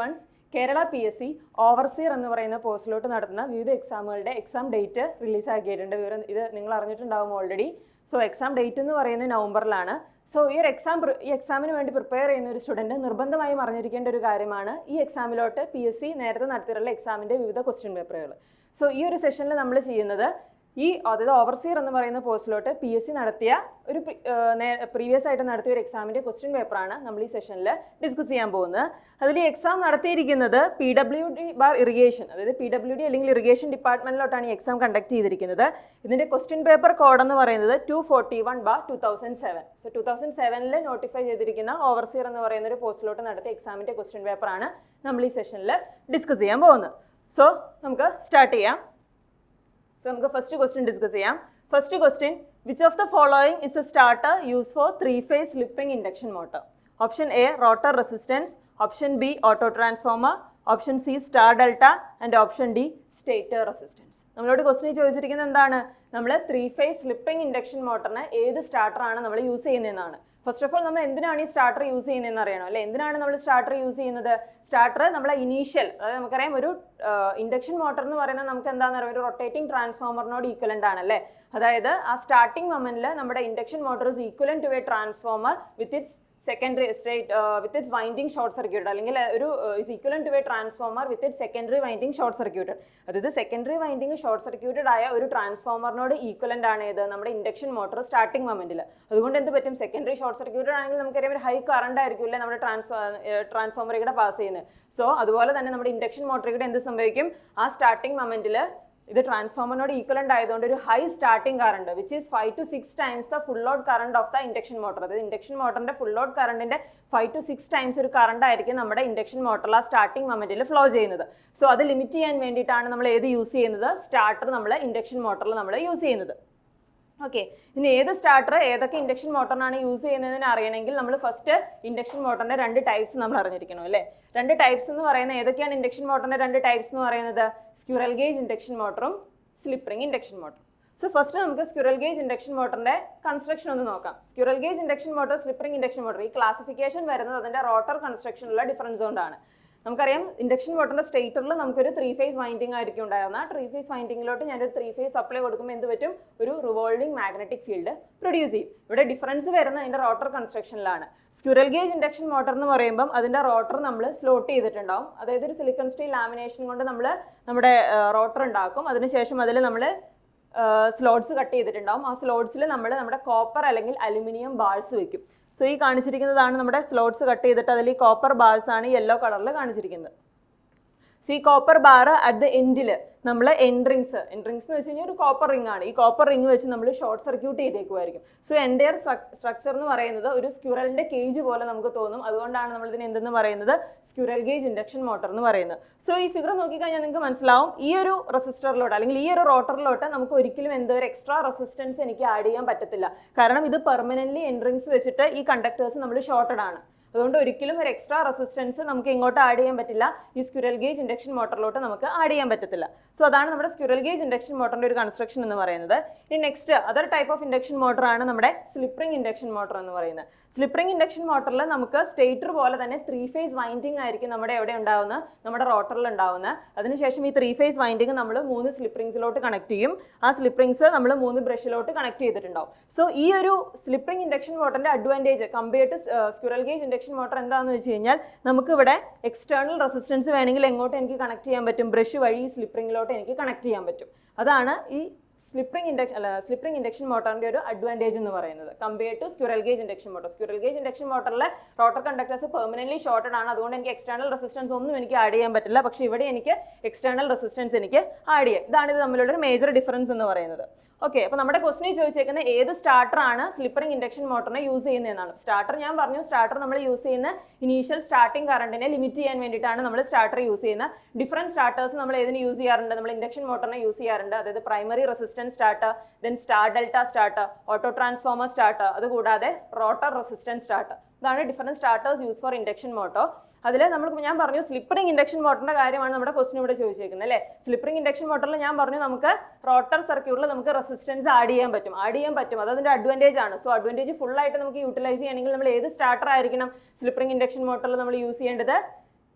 Once Kerala PSC overseer എന്ന് പറയുന്ന പോസ്റ്റിലോട്ട് നടത്തുന്ന വിവിധ എക്സാമുകളുടെ എക്സാം ഡേറ്റ് റിലീസാക്കിയിട്ടുണ്ട്. വിവരം ഇത് നിങ്ങൾ അറിഞ്ഞിട്ടുണ്ടാവും ഓൾറെഡി. സോ എക്സാം ഡേറ്റ് എന്ന് പറയുന്നത് നവംബറിലാണ്. സോ ഈ എക്സാമിന് വേണ്ടി പ്രിപ്പയർ ചെയ്യുന്ന ഒരു സ്റ്റുഡൻറ്റ് നിർബന്ധമായും അറിഞ്ഞിരിക്കേണ്ട ഒരു കാര്യമാണ് ഈ എക്സാമിലോട്ട് PSC നേരത്തെ നടത്തിയിട്ടുള്ള എക്സാമിൻ്റെ വിവിധ ക്വസ്റ്റ്യൻ പേപ്പറുകൾ. സോ ഈ ഒരു സെഷനിൽ നമ്മൾ ചെയ്യുന്നത് അതായത് ഓവർസിയർ എന്ന് പറയുന്ന പോസ്റ്റിലോട്ട് PSC നടത്തിയ ഒരു പ്രീവിയസ് ആയിട്ട് നടത്തിയ ഒരു എക്സാമിൻ്റെ ക്വസ്റ്റ്യൻ പേപ്പറാണ് നമ്മൾ ഈ സെഷനിൽ ഡിസ്കസ് ചെയ്യാൻ പോകുന്നത്. അതിൽ ഈ എക്സാം നടത്തിയിരിക്കുന്നത് PWD/ഇറിഗേഷൻ, അതായത് PWD അല്ലെങ്കിൽ ഇറിഗേഷൻ ഡിപ്പാർട്ട്മെൻറ്റിലോട്ടാണ് ഈ എക്സാം കണ്ടക്ട് ചെയ്തിരിക്കുന്നത്. ഇതിൻ്റെ ക്വസ്റ്റ്യൻ പേപ്പർ കോഡ് എന്ന് പറയുന്നത് 241/2007. സോ 2007 നോട്ടിഫൈ ചെയ്തിരിക്കുന്ന ഓവർസിയർ എന്ന് പറയുന്ന ഒരു പോസ്റ്റിലോട്ട് നടത്തിയ എക്സാമിൻ്റെ ക്വസ്റ്റ്യൻ പേപ്പറാണ് നമ്മൾ ഈ സെഷനിൽ ഡിസ്കസ് ചെയ്യാൻ പോകുന്നത്. സോ നമുക്ക് സ്റ്റാർട്ട് ചെയ്യാം. So, നമുക്ക് ഫസ്റ്റ് ക്വസ്റ്റ്യൻ ഡിസ്കസ് ചെയ്യാം. First question, which of the following is A starter use for 3-phase slip ring induction motor? Option A rotor resistance, option B auto transformer, option C star delta and option D stator resistance. നമ്മളോട് question ചോദിച്ചിരിക്കുന്നത് എന്താണ്? നമ്മൾ 3-phase slip ring induction മോട്ടറിന് ഏത് സ്റ്റാർട്ടറാണ് നമ്മൾ use ചെയ്യുന്നതെന്നാണ്. First of all നമ്മൾ എന്തിനാണ് ഈ starter use ചെയ്യുന്നതെന്ന് അറിയണം അല്ലേ? എന്തിനാണ് നമ്മൾ സ്റ്റാർട്ടർ യൂസ് ചെയ്യുന്നത്? സ്റ്റാർട്ടർ നമ്മളെ ഇനീഷ്യൽ, അതായത് നമുക്കറിയാം ഒരു ഇൻഡക്ഷൻ മോട്ടർ എന്ന് പറയുന്നത് നമുക്ക് എന്താണെന്ന് പറയുക, ഒരു റൊട്ടേറ്റിംഗ് ട്രാൻസ്ഫോമറിനോട് ഈക്വലൻ്റ് ആണല്ലേ. അതായത് ആ സ്റ്റാർട്ടിംഗ് മൊമെന്റിൽ നമ്മുടെ induction motor is equivalent to a transformer with its secondary state with its winding short circuit, അല്ലെങ്കിൽ ഒരു is equivalent to a transformer with its secondary winding short circuited. അതായത് സെക്കൻഡറി വൈൻഡിങ് ഷോർട്ട് സർക്യൂട്ടഡ് ആയ ഒരു ട്രാൻസ്ഫോമറിനോട് equivalent ആണ് ഏത്? നമ്മുടെ induction motor starting മൊമെന്റിൽ. അതുകൊണ്ട് എന്ത് പറ്റും? സെക്കൻഡറി ഷോർട്ട് സർക്യൂട്ടഡ് ആണെങ്കിൽ നമുക്കറിയാം ഒരു ഹൈ കറണ്ട് ആയിരിക്കും അല്ലേ നമ്മുടെ ട്രാൻസ്ഫോമർ കൂടെ പാസ് ചെയ്യുന്നത്. സോ അതുപോലെ തന്നെ നമ്മുടെ ഇൻഡക്ഷൻ മോട്ടർ കൂടെ എന്ത് സംഭവിക്കും? ആ സ്റ്റാർട്ടിംഗ് മൊമെന്റിൽ ഇത് ട്രാൻസ്ഫോമറിനോട് ഈക്വലൻ്റ് ആയതുകൊണ്ട് ഒരു high starting current which is 5 to 6 times the full load current of the induction motor. അതായത് ഇൻഡക്ഷൻ മോട്ടറിന്റെ ഫുൾ ലോഡ് കറണ്ടിന്റെ 5 to 6 times ഒരു കറണ്ട് ആയിരിക്കും നമ്മുടെ ഇൻഡക്ഷൻ മോട്ടറിൽ ആ സ്റ്റാർട്ടിംഗ് മൊമെന്റിൽ ഫ്ലോ ചെയ്യുന്നത്. സോ അത് ലിമിറ്റ് ചെയ്യാൻ വേണ്ടിയിട്ടാണ് നമ്മൾ ഏത് യൂസ് ചെയ്യുന്നത്? സ്റ്റാർട്ടർ നമ്മൾ ഇൻഡക്ഷൻ മോട്ടറിൽ നമ്മൾ യൂസ് ചെയ്യുന്നത്. ഓക്കെ, ഇനി ഏത് സ്റ്റാർട്ടർ ഏതൊക്കെ ഇൻഡക്ഷൻ മോട്ടറിനാണ് യൂസ് ചെയ്യുന്നതെന്ന് അറിയണമെങ്കിൽ നമ്മൾ ഫസ്റ്റ് ഇൻഡക്ഷൻ മോട്ടറിന്റെ 2 ടൈപ്സ് നമ്മൾ അറിഞ്ഞിരിക്കണം അല്ലേ? 2 ടൈപ്സ് എന്ന് പറയുന്നത് ഏതൊക്കെയാണ്? ഇൻഡക്ഷൻ മോട്ടറിന്റെ 2 ടൈപ്സ് എന്ന് പറയുന്നത് സ്ക്വിറൽ ഗേജ് ഇൻഡക്ഷൻ മോട്ടറും സ്ലിപ്പ് റിംഗ് ഇൻഡക്ഷൻ മോട്ടറും. സോ ഫസ്റ്റ് നമുക്ക് സ്ക്വിറൽ ഗേജ് ഇൻഡക്ഷൻ മോട്ടറിന്റെ കൺസ്ട്രക്ഷൻ ഒന്ന് നോക്കാം. Squirrel cage induction motor, slip ring induction motor, ഈ ക്ലാസിഫിക്കേഷൻ വരുന്നത് അതിന്റെ റോട്ടർ കൺസ്ട്രക്ഷനുള്ള ഡിഫറൻസ് കൊണ്ടാണ്. നമുക്കറിയാം ഇൻഡക്ഷൻ മോട്ടറിന്റെ സ്റ്റേറ്ററിൽ നമുക്കൊരു 3-phase വൈൻഡിങ് ആയിരിക്കും ഉണ്ടായിരുന്നത്. ആ 3-phase വൈൻഡിങ്ങിലോട്ട് ഞാനൊരു 3-phase സപ്ലൈ കൊടുക്കുമ്പോൾ എന്ത് പറ്റും? ഒരു റിവോൾവിംഗ് മാഗ്നറ്റിക് ഫീൽഡ് പ്രൊഡ്യൂസ് ചെയ്യും. ഇവിടെ ഡിഫറൻസ് വരുന്നത് അതിന്റെ റോട്ടർ കൺസ്ട്രക്ഷനിലാണ്. സ്ക്വിറൽ ഗേജ് ഇൻഡക്ഷൻ മോട്ടർ എന്ന് പറയുമ്പോൾ അതിന്റെ റോട്ടർ നമ്മൾ സ്ലോട്ട് ചെയ്തിട്ടുണ്ടാവും. അതായത് ഒരു സിലിക്കൺ സ്റ്റീൽ ലാമിനേഷൻ കൊണ്ട് നമ്മൾ നമ്മുടെ റോട്ടർ ഉണ്ടാക്കും. അതിനുശേഷം അതിൽ നമ്മൾ സ്ലോട്ട്സ് കട്ട് ചെയ്തിട്ടുണ്ടാവും. ആ സ്ലോട്ട്സിൽ നമ്മൾ നമ്മുടെ കോപ്പർ അല്ലെങ്കിൽ അലുമിനിയം ബാൾസ് വെക്കും. സോ ഈ കാണിച്ചിരിക്കുന്നതാണ് നമ്മുടെ സ്ലോട്ട്സ് കട്ട് ചെയ്തിട്ട് അതിൽ ഈ കോപ്പർ ബാർസ് ആണ് യെല്ലോ കളറിൽ കാണിച്ചിരിക്കുന്നത്. സോ ഈ കോപ്പർ ബാർ അറ്റ് ദ എൻഡിൽ നമ്മൾ എൻഡ്രിങ്സ് എന്ന് വെച്ച് കഴിഞ്ഞാൽ ഒരു കോപ്പർ റിംഗ് ആണ്. ഈ കോപ്പർ റിംഗ് വെച്ച് നമ്മൾ ഷോർട്ട് സർക്യൂട്ട് ചെയ്തേക്കുമായിരിക്കും. സോ എൻ്റയർ സ്ട്രക്ചർ എന്ന് പറയുന്നത് ഒരു സ്ക്വിറലിന്റെ കേജ് പോലെ നമുക്ക് തോന്നും. അതുകൊണ്ടാണ് നമ്മൾ ഇതിന് എന്തെന്ന് പറയുന്നത്? സ്ക്വിറൽ ഗേജ് ഇൻഡക്ഷൻ മോട്ടർ എന്ന് പറയുന്നത്. സോ ഈ ഫിഗർ നോക്കിക്കഴിഞ്ഞാൽ നിങ്ങൾക്ക് മനസ്സിലാവും ഈ ഒരു റെസിസ്റ്ററിലോട്ട് അല്ലെങ്കിൽ ഈ ഒരു റോട്ടറിലോട്ട് നമുക്ക് ഒരിക്കലും ഒരു എക്സ്ട്രാ റെസിസ്റ്റൻസ് എനിക്ക് ആഡ് ചെയ്യാൻ പറ്റത്തില്ല. കാരണം ഇത് പെർമനന്റ്ലി എൻഡ്രിങ്സ് വെച്ചിട്ട് ഈ കണ്ടക്ടേഴ്സ് നമ്മൾ ഷോർട്ടഡ് ആണ്. അതുകൊണ്ട് ഒരിക്കലും ഒരു എക്സ്ട്രാ റെസിസ്റ്റൻസ് നമുക്ക് ഇങ്ങോട്ട് ആഡ് ചെയ്യാൻ പറ്റില്ല. ഈ സ്ക്വിറൽ ഗേജ് ഇൻഡക്ഷൻ മോട്ടറിലോട്ട് നമുക്ക് ആഡ് ചെയ്യാൻ പറ്റത്തില്ല. സോ അതാണ് നമ്മുടെ സ്ക്വിറൽ ഗേജ് ഇൻഡക്ഷൻ മോട്ടറിന്റെ ഒരു കൺസ്ട്രക്ഷൻ എന്ന് പറയുന്നത്. ഇനി next other type of induction motor ആണ് നമ്മുടെ സ്ലിപ്പ് റിംഗ് ഇൻഡക്ഷൻ മോട്ടർ എന്ന് പറയുന്നത്. സ്ലിപ്പ് റിംഗ് ഇൻഡക്ഷൻ മോട്ടറിൽ നമുക്ക് സ്റ്റേറ്റർ പോലെ തന്നെ 3-phase വൈൻഡിങ് ആയിരിക്കും നമ്മുടെ എവിടെ ഉണ്ടാവുന്നത്? നമ്മുടെ റോട്ടറിൽ ഉണ്ടാവുന്നത്. അതിനുശേഷം ഈ 3-phase വൈൻഡിങ് നമ്മൾ 3 സ്ലിപ്പ് റിംഗ്സിലോട്ട് കണക്ട് ചെയ്യും. ആ സ്ലിപ്പ് റിംഗ്സ് നമ്മൾ 3 ബ്രഷിലോട്ട് കണക്ട് ചെയ്തിട്ടുണ്ടാവും. സോ ഈ ഒരു സ്ലിപ്പ് റിംഗ് ഇൻഡക്ഷൻ മോട്ടറിന്റെ advantage compare to squirrel cage induction motor എന്താണെന്ന് വെച്ച് കഴിഞ്ഞാൽ നമുക്ക് ഇവിടെ എക്സ്റ്റേണൽ റെസിസ്റ്റൻസ് വേണമെങ്കിൽ എങ്ങോട്ട് എനിക്ക് കണക്ട് ചെയ്യാൻ പറ്റും? ബ്രഷ് വഴി സ്ലിപ്പ് റിംഗിലോട്ട് എനിക്ക് കണക്ട് ചെയ്യാൻ പറ്റും. അതാണ് ഈ സ്ലിപ്പ് റിംഗ് ഇൻഡക്ഷൻ മോട്ടറിന്റെ ഒരു അഡ്വാൻറ്റേജ് എന്ന് പറയുന്നത് compare to squirrel cage induction motor. Squirrel cage induction മോട്ടറിലെ റോട്ടർ കണ്ടക്ടേഴ്സ് പെർമനന്റ്ലി ഷോർട്ടഡ് ആണ്. അതുകൊണ്ട് എനിക്ക് എക്സ്റ്റേണൽ റെസിസ്റ്റൻസ് ഒന്നും എനിക്ക് ആഡ് ചെയ്യാൻ പറ്റില്ല. പക്ഷേ ഇവിടെ എനിക്ക് എക്സ്റ്റേണൽ റെസിസ്റ്റൻസ് എനിക്ക് ആഡ് ചെയ്യാം. ഇതാണ് ഇത് തമ്മിലുള്ള ഒരു മേജർ ഡിഫറൻസ് എന്ന് പറയുന്നത്. ഓക്കെ, അപ്പോൾ നമ്മുടെ ക്വസ്റ്റിനിൽ ചോദിച്ചേക്കുന്ന ഏത് സ്റ്റാർട്ടർ ആണ് സ്ലിപ്പ് റിംഗ് ഇൻഡക്ഷൻ മോട്ടറിനെ യൂസ് ചെയ്യുന്നതെന്നാണ്. സ്റ്റാർട്ടർ ഞാൻ പറഞ്ഞു, സ്റ്റാർട്ടർ നമ്മൾ യൂസ് ചെയ്യുന്ന ഇനീഷ്യൽ സ്റ്റാർട്ടിംഗ് കറണ്ടിനെ ലിമിറ്റ് ചെയ്യാൻ വേണ്ടിയിട്ടാണ് നമ്മൾ സ്റ്റാർട്ടർ യൂസ് ചെയ്യുന്നത്. ഡിഫറൻറ്റ് സ്റ്റാർട്ടേഴ്സ് നമ്മൾ ഏതിന് യൂസ് ചെയ്യാറുണ്ട്? നമ്മൾ ഇൻഡക്ഷൻ മോട്ടറിനെ യൂസ് ചെയ്യാറുണ്ട്. അതായത് primary resistance starter, then star delta starter, auto transformer starter, അതുകൂടാതെ റോട്ടർ റെസിസ്റ്റൻസ് സ്റ്റാർട്ടർ. ഇതാണ് different starters use for induction motor. അതിൽ ഞാൻ പറഞ്ഞു സ്ലിപ്പ് റിംഗ് ഇൻഡക്ഷൻ മോട്ടറിന്റെ കാര്യമാണ് നമ്മുടെ ക്വസ്റ്റ്യൻ ഇവിടെ ചോദിച്ചേക്കുന്നത് അല്ലേ? സ്ലിപ്പ് റിംഗ് ഇൻഡക്ഷൻ മോട്ടറിൽ ഞാൻ പറഞ്ഞു നമുക്ക് റോട്ടർ സർക്യൂട്ടിൽ നമുക്ക് റെസിസ്റ്റൻസ് ആഡ് ചെയ്യാൻ പറ്റും. അത് അതിന്റെ അഡ്വാൻറ്റേജ് ആണ്. സോ അഡ്വാൻറ്റേജ് ഫുൾ ആയിട്ട് നമുക്ക് യൂട്ടിലൈസ് ചെയ്യണമെങ്കിൽ നമ്മൾ ഏത് സ്റ്റാർട്ടർ ആയിരിക്കണം സ്ലിപ്പ് റിംഗ് ഇൻഡക്ഷൻ മോട്ടറിൽ നമ്മൾ യൂസ് ചെയ്യേണ്ടത്?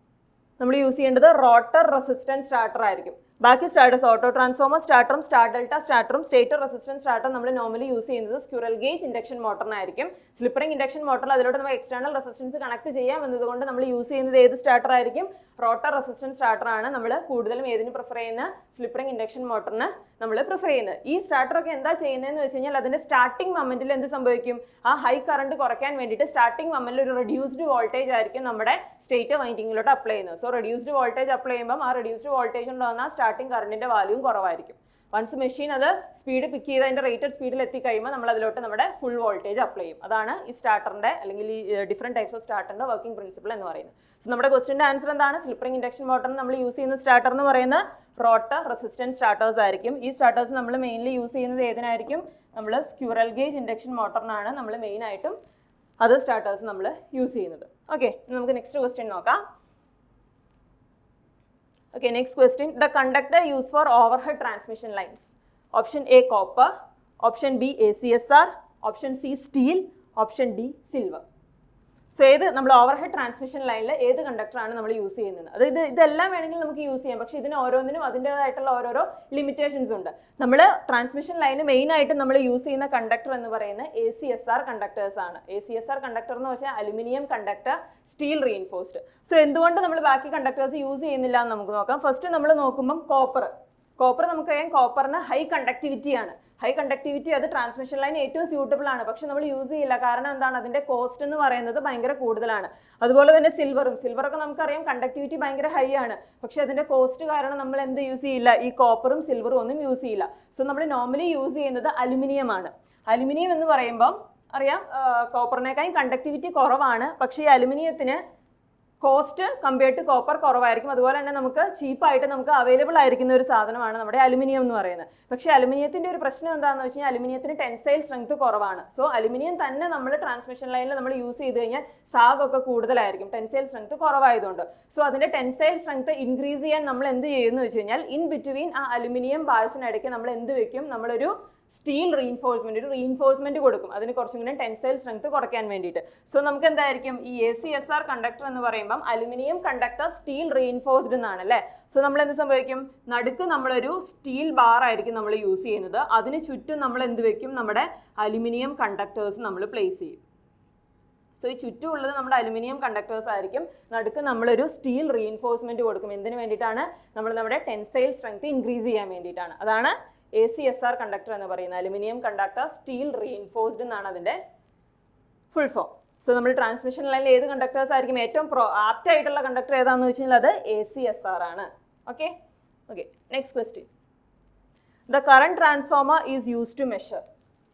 നമ്മൾ യൂസ് ചെയ്യേണ്ടത് റോട്ടർ റെസിസ്റ്റൻസ് സ്റ്റാർട്ടർ ആയിരിക്കും. ബാക്കി സ്റ്റാർട്ടേഴ്സ് ഓട്ടോ ട്രാൻസ്ഫോമർ സ്റ്റാർട്ടറും സ്റ്റാർ ഡെൽറ്റ സ്റ്റാർട്ടറും സ്റ്റേറ്റർ റെസിസ്റ്റൻസ് സ്റ്റാർട്ടർ നമ്മൾ നോർമലി യൂസ് ചെയ്യുന്നത് സ്ക്വിറൽ ഗേജ് ഇൻഡക്ഷൻ മോട്ടറിനായിരിക്കും. സ്ലിപ്പ് റിംഗ് ഇൻഡക്ഷൻ മോട്ടറിൽ അതിലോട്ട് നമുക്ക് എക്സ്റ്റേണൽ റെസിസ്റ്റൻസ് കണക്ട് ചെയ്യാം എന്നതുകൊണ്ട് നമ്മൾ യൂസ് ചെയ്യുന്നത് ഏത് സ്റ്റാർട്ടർ ആയിരിക്കും? റോട്ടർ റെസിസ്റ്റൻസ് സ്റ്റാർട്ടർ ആണ് നമ്മൾ കൂടുതലും ഏതിന് പ്രിഫർ ചെയ്യുന്ന? സ്ലിപ്പ് റിംഗ് ഇൻഡക്ഷൻ മോട്ടറിന് നമ്മൾ പ്രിഫർ ചെയ്യുന്നത്. ഈ സ്റ്റാർട്ടർ ഒക്കെ എന്താ ചെയ്യുന്നതെന്ന് വെച്ച് കഴിഞ്ഞാൽ അതിന്റെ സ്റ്റാർട്ടിംഗ് മൊമെന്റിൽ എന്ത് സംഭവിക്കും? ആ ഹൈ കറണ്ട് കുറയ്ക്കാൻ വേണ്ടിയിട്ട് സ്റ്റാർട്ടിംഗ് മൊമെന്റിൽ ഒരു റെഡ്യൂസ്ഡ് വോൾട്ടേജ് ആയിരിക്കും നമ്മുടെ സ്റ്റേറ്റർ വൈൻഡിങ്ങിലോട്ട് അപ്ലൈ ചെയ്യുന്നത്. സോ റെഡ്യൂസ്ഡ് വോൾട്ടേജ് അപ്ലൈ ചെയ്യുമ്പോൾ ആ റെഡ്യൂസ്ഡ് വോൾട്ടേജ് ഉണ്ടാകുന്ന സ്റ്റാർട്ടിംഗ് കറണ്ടിന്റെ വാല്യൂവും കുറവായിരിക്കും. വൺസ് മെഷീൻ അത് സ്പീഡ് പിക്ക് ചെയ്ത് അതിന്റെ റേറ്റഡ് സ്പീഡിൽ എത്തിക്കഴിയുമ്പോൾ നമ്മൾ അതിലോട്ട് നമ്മുടെ ഫുൾ വോൾട്ടേജ് അപ്ലൈ ചെയ്യും. അതാണ് ഈ സ്റ്റാർട്ടറിന്റെ അല്ലെങ്കിൽ ഈ ഡിഫറെന്റ് ടൈപ്സ് ഓഫ് സ്റ്റാർട്ടറിന്റെ വർക്കിംഗ് പ്രിൻസിപ്പിൾ എന്ന് പറയുന്നത്. സോ നമ്മുടെ ക്വസ്റ്റിന്റെ ആൻസർ എന്താണ്? സ്ലിപ്പ് റിംഗ് ഇൻഡക്ഷൻ മോട്ടറിന് നമ്മൾ യൂസ് ചെയ്യുന്ന സ്റ്റാർട്ടർ എന്ന് പറയുന്ന റോട്ടർ റെസിസ്റ്റൻസ് സ്റ്റാർട്ടേഴ്സ് ആയിരിക്കും. ഈ സ്റ്റാർട്ടേഴ്സ് നമ്മൾ മെയിൻലി യൂസ് ചെയ്യുന്നത് ഏതിനായിരിക്കും? നമ്മൾ സ്ക്വിറൽ ഗേജ് ഇൻഡക്ഷൻ മോട്ടറിനാണ് നമ്മൾ മെയിൻ ആയിട്ടും അത് സ്റ്റാർട്ടേഴ്സ് നമ്മൾ യൂസ് ചെയ്യുന്നത്. ഓക്കെ, നമുക്ക് നെക്സ്റ്റ് ക്വസ്റ്റ്യൻ നോക്കാം. Okay, next question. The conductor used for overhead transmission lines. Option A copper, option B ACSR, option C steel, option D silver. So ഏത് നമ്മൾ overhead transmission ലൈനിൽ ഏത് കണ്ടക്ടറാണ് നമ്മൾ യൂസ് ചെയ്യുന്നത്? അതായത് ഇതെല്ലാം വേണമെങ്കിൽ നമുക്ക് യൂസ് ചെയ്യാം, പക്ഷേ ഇതിന് ഓരോന്നിനും അതിൻ്റേതായിട്ടുള്ള ഓരോരോ ലിമിറ്റേഷൻസ് ഉണ്ട്. നമ്മൾ ട്രാൻസ്മിഷൻ ലൈന് മെയിൻ ആയിട്ട് നമ്മൾ യൂസ് ചെയ്യുന്ന കണ്ടക്ടർ എന്ന് പറയുന്നത് ACSR കണ്ടക്ടേഴ്സ് ആണ്. ACSR കണ്ടക്ടർ എന്ന് വെച്ചാൽ aluminium conductor steel reinforced. So എന്തുകൊണ്ട് നമ്മൾ ബാക്കി കണ്ടക്ടേഴ്സ് യൂസ് ചെയ്യുന്നില്ല എന്ന് നമുക്ക് നോക്കാം. ഫസ്റ്റ് നമ്മൾ നോക്കുമ്പം കോപ്പർ നമുക്കറിയാം, കോപ്പറിന് ഹൈ കണ്ടക്ടിവിറ്റി ആണ്. ഹൈ കണ്ടക്ടിവിറ്റി അത് ട്രാൻസ്മിഷൻ ലൈൻ ഏറ്റവും സ്യൂട്ടബിൾ ആണ്, പക്ഷെ നമ്മൾ യൂസ് ചെയ്യില്ല. കാരണം എന്താണ്? അതിന്റെ കോസ്റ്റ് എന്ന് പറയുന്നത് ഭയങ്കര കൂടുതലാണ്. അതുപോലെ തന്നെ സിൽവറൊക്കെ നമുക്കറിയാം കണ്ടക്ടിവിറ്റി ഭയങ്കര ഹൈ ആണ്, പക്ഷെ അതിന്റെ കോസ്റ്റ് കാരണം നമ്മൾ എന്ത് യൂസ് ചെയ്യില്ല? ഈ കോപ്പറും സിൽവറും ഒന്നും യൂസ് ചെയ്യില്ല. സോ നമ്മൾ നോർമലി യൂസ് ചെയ്യുന്നത് അലുമിനിയം ആണ്. അലുമിനിയം എന്ന് പറയുമ്പം അറിയാം കോപ്പറിനേക്കാളും കണ്ടക്ടിവിറ്റി കുറവാണ്, പക്ഷേ ഈ അലുമിനിയത്തിന് കോസ്റ്റ് കമ്പയർഡ് ടു കോപ്പർ കുറവായിരിക്കും. അതുപോലെ തന്നെ നമുക്ക് ചീപ്പായിട്ട് നമുക്ക് അവൈലബിൾ ആയിരിക്കുന്ന ഒരു സാധനമാണ് നമ്മുടെ അലുമിനിയം എന്ന് പറയുന്നത്. പക്ഷേ അലുമിനിയത്തിന്റെ ഒരു പ്രശ്നം എന്താണെന്ന് വെച്ച് കഴിഞ്ഞാൽ അലുമിനിയത്തിന് ടെൻസൈൽ സ്ട്രെങ്ത് കുറവാണ്. സോ അലുമിനിയം തന്നെ നമ്മൾ ട്രാൻസ്മിഷൻ ലൈനിൽ നമ്മൾ യൂസ് ചെയ്ത് കഴിഞ്ഞാൽ സാഗൊക്കെ കൂടുതലായിരിക്കും, ടെൻസൈൽ സ്ട്രെങ്ത് കുറവായതുകൊണ്ട്. സോ അതിന്റെ ടെൻസൈൽ സ്ട്രെങ്ത് ഇൻക്രീസ് ചെയ്യാൻ നമ്മൾ എന്ത് ചെയ്യുമെന്ന് വെച്ച് കഴിഞ്ഞാൽ ഇൻ ബിറ്റ്വീൻ ആ അലുമിനിയം ബാർസിനിടയ്ക്ക് നമ്മൾ എന്ത് വെക്കും? നമ്മളൊരു സ്റ്റീൽ റീഇൻഫോഴ്സ്മെന്റ്, ഒരു റീഇൻഫോഴ്സ്മെന്റ് കൊടുക്കും അതിന് കുറച്ചും കൂടി ടെൻസൈൽ സ്ട്രെങ്ത് കുറയ്ക്കാൻ വേണ്ടിയിട്ട്. സോ നമുക്ക് എന്തായിരിക്കും ഈ ACSR കണ്ടക്ടർ എന്ന് പറയുമ്പം അലുമിനിയം കണ്ടക്ടർ സ്റ്റീൽ റീഇൻഫോഴ്സ്ഡ് എന്നാണ് അല്ലേ. സോ നമ്മൾ എന്ത് സംഭവിക്കും? നടുക്ക് നമ്മളൊരു സ്റ്റീൽ ബാർ ആയിരിക്കും നമ്മൾ യൂസ് ചെയ്യുന്നത്, അതിന് ചുറ്റും നമ്മൾ എന്ത് വെക്കും? നമ്മുടെ അലുമിനിയം കണ്ടക്ടേഴ്സ് നമ്മൾ പ്ലേസ് ചെയ്യും. സോ ഈ ചുറ്റുമുള്ളത് നമ്മുടെ അലുമിനിയം കണ്ടക്ടേഴ്സ് ആയിരിക്കും, നടുക്ക് നമ്മളൊരു സ്റ്റീൽ റീഇൻഫോഴ്സ്മെന്റ് കൊടുക്കും. എന്തിനു വേണ്ടിയിട്ടാണ്? നമ്മൾ നമ്മുടെ ടെൻസൈൽ സ്ട്രെങ്ത് ഇൻക്രീസ് ചെയ്യാൻ വേണ്ടിയിട്ടാണ്. അതാണ് ACSR കണ്ടക്ടർ എന്ന് പറയുന്നത്, അലുമിനിയം കണ്ടക്ടർ സ്റ്റീൽ റീഇൻഫോഴ്സ്ഡ് എന്നാണ് അതിന്റെ ഫുൾ ഫോം. സോ നമ്മൾ ട്രാൻസ്മിഷൻ ലൈനിൽ ഏത് കണ്ടക്ടേഴ്സ് ആയിരിക്കും ഏറ്റവും ആപ്റ്റ് ആയിട്ടുള്ള കണ്ടക്ടർ ഏതാണെന്ന് വെച്ച് കഴിഞ്ഞാൽ അത് ACSR ആണ്. Okay, next question. The current transformer is use to measure.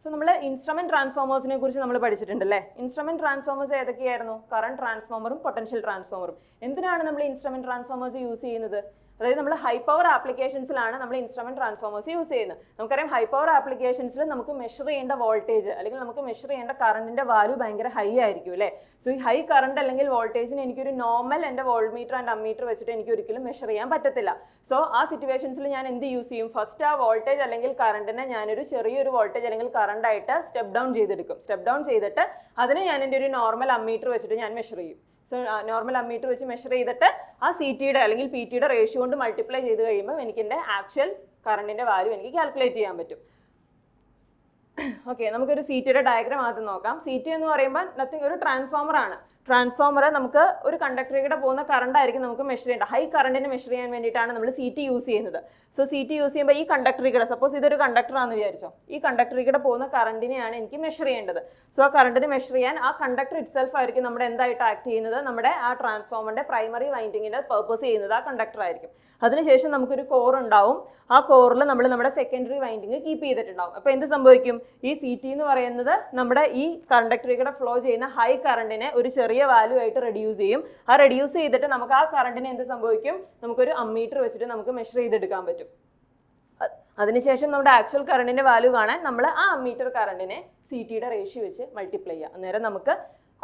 So നമ്മൾ ഇൻസ്ട്രുമെന്റ് ട്രാൻസ്ഫോമേഴ്സിനെ കുറിച്ച് നമ്മൾ പഠിച്ചിട്ടുണ്ട് അല്ലേ. ഇൻസ്ട്രുമെന്റ് ട്രാൻസ്ഫോമേഴ്സ് ഏതൊക്കെയായിരുന്നു? കറന്റ് ട്രാൻസ്ഫോമറും പൊട്ടൻഷ്യൽ ട്രാൻസ്ഫോമറും. എന്തിനാണ് നമ്മൾ ഇൻസ്ട്രുമെന്റ് ട്രാൻസ്ഫോമേഴ്സ് യൂസ് ചെയ്യുന്നത്? അതായത് നമ്മൾ ഹൈ പവർ ആപ്ലിക്കേഷൻസിലാണ് നമ്മൾ ഇൻസ്ട്രുമെന്റ് ട്രാൻസ്ഫോമേഴ്സ് യൂസ് ചെയ്യുന്നത്. നമുക്കറിയാം ഹൈ പവർ ആപ്ലിക്കേഷൻസിൽ നമുക്ക് മെഷർ ചെയ്യേണ്ട വോൾട്ടേജ് അല്ലെങ്കിൽ നമുക്ക് മെഷർ ചെയ്യേണ്ട കറണ്ടിന്റെ വാല്യൂ ഭയങ്കര ഹൈ ആയിരിക്കും അല്ലേ. സോ ഈ ഹൈ കറണ്ട് അല്ലെങ്കിൽ വോൾട്ടേജിന് എനിക്കൊരു നോർമൽ എൻ്റെ വോൾട്ട് മീറ്റർ ആൻഡ് അമ്മീറ്റർ വെച്ചിട്ട് എനിക്ക് ഒരിക്കലും മെഷർ ചെയ്യാൻ പറ്റത്തില്ല. സോ ആ സിറ്റുവേഷൻസിൽ ഞാൻ എന്ത് യൂസ് ചെയ്യും? ഫസ്റ്റ് ആ വോൾട്ടേജ് അല്ലെങ്കിൽ കറണ്ടിനെ ഞാനൊരു ചെറിയൊരു വോൾട്ടേജ് അല്ലെങ്കിൽ കറണ്ട് ആയിട്ട് സ്റ്റെപ്പ് ഡൗൺ ചെയ്തെടുക്കും. സ്റ്റെപ്പ് ഡൗൺ ചെയ്തിട്ട് അതിനെ ഞാൻ എൻ്റെ ഒരു നോർമൽ അമ്മീറ്റർ വെച്ചിട്ട് ഞാൻ മെഷർ ചെയ്യും. സോ നോർമൽ അമ്മീറ്റർ വെച്ച് മെഷർ ചെയ്തിട്ട് ആ CTയുടെ അല്ലെങ്കിൽ PTയുടെ റേഷ്യോ കൊണ്ട് മൾട്ടിപ്ലൈ ചെയ്ത് കഴിയുമ്പോൾ എനിക്ക് എൻ്റെ ആക്ച്വൽ കറണ്ടിന്റെ വാല്യൂ എനിക്ക് കാൽക്കുലേറ്റ് ചെയ്യാൻ പറ്റും. ഓക്കെ, നമുക്കൊരു CTയുടെ ഡയഗ്രാം ആദ്യം നോക്കാം. CT എന്ന് പറയുമ്പോൾ നത്തിങ്, ഒരു ട്രാൻസ്ഫോമർ ആണ്. ട്രാൻസ്ഫോമർ നമുക്ക് ഒരു കണ്ടക്ടറിലൂടെ പോകുന്ന കറണ്ട് ആയിരിക്കും നമുക്ക് മെഷർ ചെയ്യേണ്ടത്. ഹൈ കറണ്ടിന് മെഷർ ചെയ്യാൻ വേണ്ടിയിട്ടാണ് നമ്മൾ CT യൂസ് ചെയ്യുന്നത്. സോ CT യൂസ് ചെയ്യുമ്പോൾ ഈ കണ്ടക്ടറിലൂടെ, സപ്പോസ് ഇതൊരു കണ്ടക്ടറാണെന്ന് വിചാരിച്ചോ, ഈ കണ്ടക്ടറിലൂടെ പോകുന്ന കറണ്ടിനെയാണ് എനിക്ക് മെഷർ ചെയ്യേണ്ടത്. സോ ആ കറണ്ടിന് മെഷർ ചെയ്യാൻ ആ കണ്ടക്ടർ ഇറ്റ്സെൽഫ് ആയിരിക്കും നമ്മുടെ എന്തായിട്ട് ആക്ട് ചെയ്യുന്നത്? നമ്മുടെ ആ ട്രാൻസ്ഫോമറിന്റെ പ്രൈമറി വൈൻഡിങ്ങിന്റെ പർപ്പസ് ചെയ്യുന്നത് ആ കണ്ടക്ടർ ആയിരിക്കും. അതിനുശേഷം നമുക്കൊരു കോർ ഉണ്ടാവും. ആ കോറിൽ നമ്മൾ നമ്മുടെ സെക്കൻഡറി വൈൻഡിങ് കീപ്പ് ചെയ്തിട്ടുണ്ടാവും. അപ്പോൾ എന്ത് സംഭവിക്കും? ഈ CT എന്ന് പറയുന്നത് നമ്മുടെ ഈ കണ്ടക്ടറിലൂടെ ഫ്ലോ ചെയ്യുന്ന ഹൈ കറണ്ടിനെ ഒരു ചെറിയ വാല്യൂ ആയിട്ട് റെഡ്യൂസ് ചെയ്യും. ആ റെഡ്യൂസ് ചെയ്തിട്ട് നമുക്ക് ആ കറണ്ടിനെ എന്ത് സംഭവിക്കും? നമുക്കൊരു അമ്മീറ്റർ വെച്ചിട്ട് നമുക്ക് മെഷർ ചെയ്തെടുക്കാൻ പറ്റും. അതിനുശേഷം നമ്മുടെ ആക്ച്വൽ കറണ്ടിന്റെ വാല്യൂ കാണാൻ നമ്മൾ ആ അമ്മീറ്റർ കറണ്ടിനെ CTയുടെ റേഷ്യോ വെച്ച് മൾട്ടിപ്ലൈ ചെയ്യുക. അന്നേരം നമുക്ക്